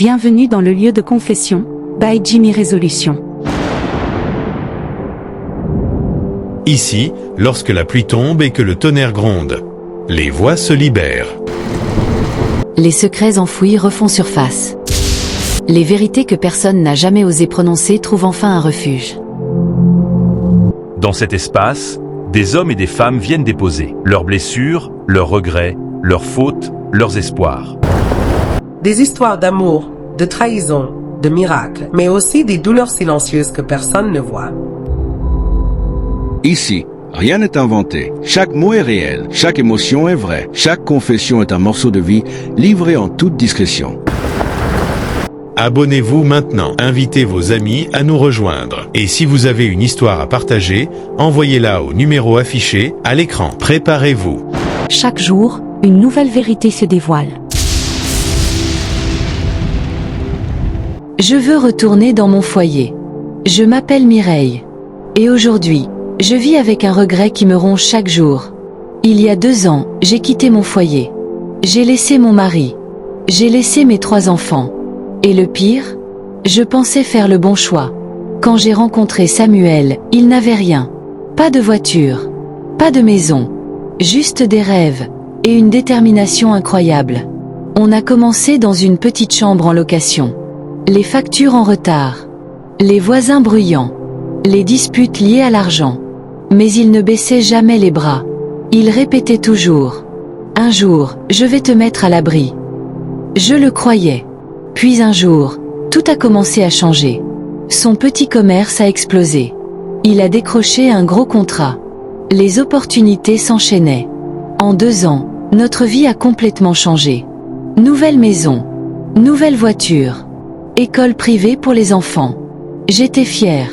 Bienvenue dans le lieu de confession, by Jimmy Résolution. Ici, lorsque la pluie tombe et que le tonnerre gronde, les voix se libèrent. Les secrets enfouis refont surface. Les vérités que personne n'a jamais osé prononcer trouvent enfin un refuge. Dans cet espace, des hommes et des femmes viennent déposer leurs blessures, leurs regrets, leurs fautes, leurs espoirs. Des histoires d'amour, de trahison, de miracles, mais aussi des douleurs silencieuses que personne ne voit. Ici, rien n'est inventé. Chaque mot est réel, chaque émotion est vraie, chaque confession est un morceau de vie livré en toute discrétion. Abonnez-vous maintenant, invitez vos amis à nous rejoindre. Et si vous avez une histoire à partager, envoyez-la au numéro affiché à l'écran. Préparez-vous. Chaque jour, une nouvelle vérité se dévoile. Je veux retourner dans mon foyer. Je m'appelle Mireille. Et aujourd'hui, je vis avec un regret qui me ronge chaque jour. Il y a 2 ans, j'ai quitté mon foyer. J'ai laissé mon mari. J'ai laissé mes 3 enfants. Et le pire, je pensais faire le bon choix. Quand j'ai rencontré Samuel, il n'avait rien. Pas de voiture, pas de maison, juste des rêves et une détermination incroyable. On a commencé dans une petite chambre en location. Les factures en retard, les voisins bruyants, les disputes liées à l'argent. Mais il ne baissait jamais les bras. Il répétait toujours « Un jour, je vais te mettre à l'abri ». Je le croyais. Puis un jour, tout a commencé à changer. Son petit commerce a explosé. Il a décroché un gros contrat. Les opportunités s'enchaînaient. En 2 ans, notre vie a complètement changé. Nouvelle maison, nouvelle voiture, école privée pour les enfants. J'étais fière.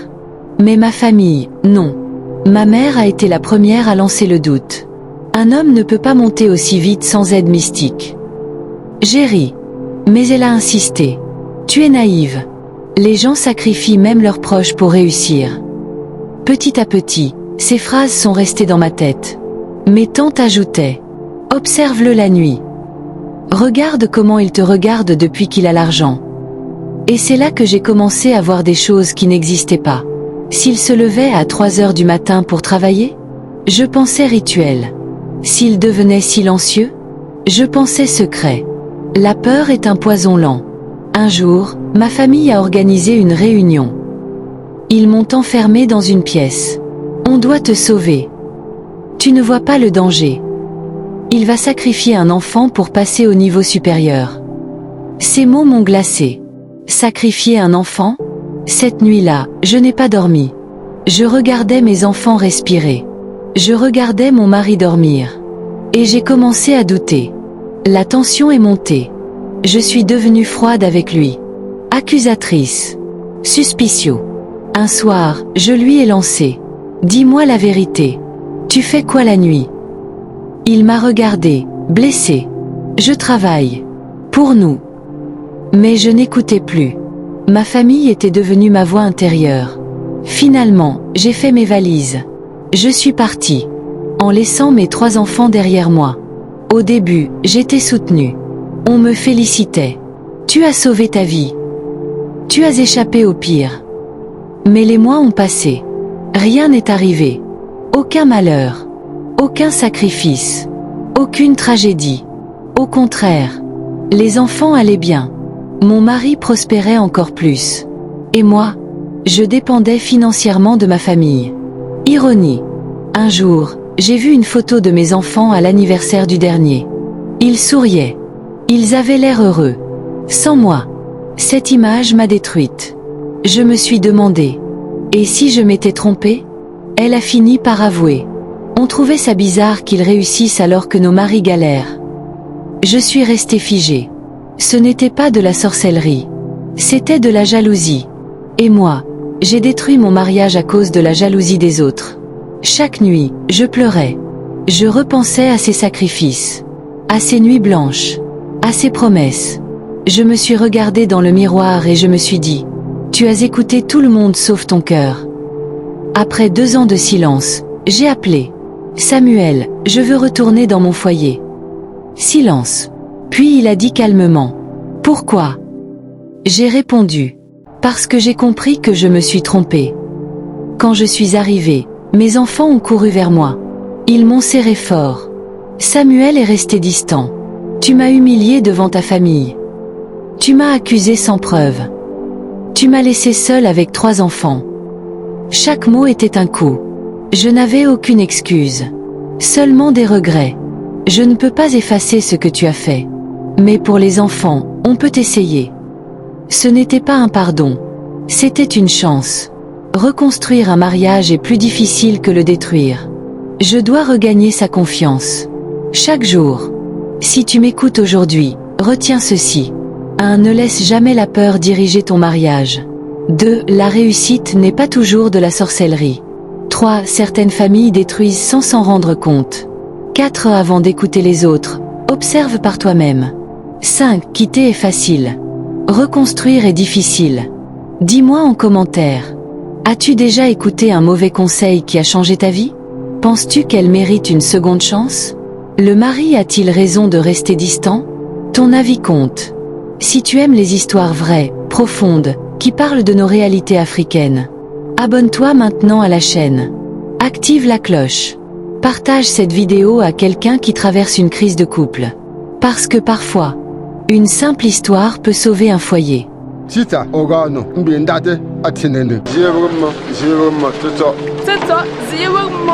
Mais ma famille, non. Ma mère a été la première à lancer le doute. Un homme ne peut pas monter aussi vite sans aide mystique. J'ai ri. Mais elle a insisté. Tu es naïve. Les gens sacrifient même leurs proches pour réussir. Petit à petit, ces phrases sont restées dans ma tête. Mes tantes ajoutaient. Observe-le la nuit. Regarde comment il te regarde depuis qu'il a l'argent. Et c'est là que j'ai commencé à voir des choses qui n'existaient pas. S'il se levait à 3 heures du matin pour travailler, je pensais rituel. S'il devenait silencieux, je pensais secret. La peur est un poison lent. Un jour, ma famille a organisé une réunion. Ils m'ont enfermé dans une pièce. On doit te sauver. Tu ne vois pas le danger. Il va sacrifier un enfant pour passer au niveau supérieur. Ces mots m'ont glacé. Sacrifier un enfant? Cette nuit-là, je n'ai pas dormi. Je regardais mes enfants respirer. Je regardais mon mari dormir. Et j'ai commencé à douter. La tension est montée. Je suis devenue froide avec lui. Accusatrice. Suspicieux. Un soir, je lui ai lancé. Dis-moi la vérité. Tu fais quoi la nuit? Il m'a regardé, blessé. Je travaille. Pour nous. Mais je n'écoutais plus. Ma famille était devenue ma voix intérieure. Finalement, j'ai fait mes valises. Je suis partie. En laissant mes 3 enfants derrière moi. Au début, j'étais soutenue. On me félicitait. Tu as sauvé ta vie. Tu as échappé au pire. Mais les mois ont passé. Rien n'est arrivé. Aucun malheur. Aucun sacrifice. Aucune tragédie. Au contraire. Les enfants allaient bien. Mon mari prospérait encore plus. Et moi, je dépendais financièrement de ma famille. Ironie. Un jour, j'ai vu une photo de mes enfants à l'anniversaire du dernier. Ils souriaient. Ils avaient l'air heureux. Sans moi. Cette image m'a détruite. Je me suis demandé. Et si je m'étais trompée? Elle a fini par avouer. On trouvait ça bizarre qu'ils réussissent alors que nos maris galèrent. Je suis restée figée. Ce n'était pas de la sorcellerie. C'était de la jalousie. Et moi, j'ai détruit mon mariage à cause de la jalousie des autres. Chaque nuit, je pleurais. Je repensais à ces sacrifices. À ces nuits blanches. À ces promesses. Je me suis regardée dans le miroir et je me suis dit, tu as écouté tout le monde sauf ton cœur. Après 2 ans de silence, j'ai appelé. Samuel, je veux retourner dans mon foyer. Silence. Puis il a dit calmement. Pourquoi? J'ai répondu. Parce que j'ai compris que je me suis trompée. Quand je suis arrivée, mes enfants ont couru vers moi. Ils m'ont serré fort. Samuel est resté distant. Tu m'as humilié devant ta famille. Tu m'as accusé sans preuve. Tu m'as laissé seule avec 3 enfants. Chaque mot était un coup. Je n'avais aucune excuse. Seulement des regrets. Je ne peux pas effacer ce que tu as fait. Mais pour les enfants, on peut essayer. Ce n'était pas un pardon. C'était une chance. Reconstruire un mariage est plus difficile que le détruire. Je dois regagner sa confiance. Chaque jour. Si tu m'écoutes aujourd'hui, retiens ceci. 1. Ne laisse jamais la peur diriger ton mariage. 2. La réussite n'est pas toujours de la sorcellerie. 3. Certaines familles détruisent sans s'en rendre compte. 4. Avant d'écouter les autres, observe par toi-même. 5. Quitter est facile. Reconstruire est difficile. Dis-moi en commentaire. As-tu déjà écouté un mauvais conseil qui a changé ta vie? Penses-tu qu'elle mérite une seconde chance? Le mari a-t-il raison de rester distant? Ton avis compte. Si tu aimes les histoires vraies, profondes, qui parlent de nos réalités africaines, abonne-toi maintenant à la chaîne. Active la cloche. Partage cette vidéo à quelqu'un qui traverse une crise de couple. Parce que parfois, une simple histoire peut sauver un foyer. Sita ogano mbi ndade atinene. Ziye mo,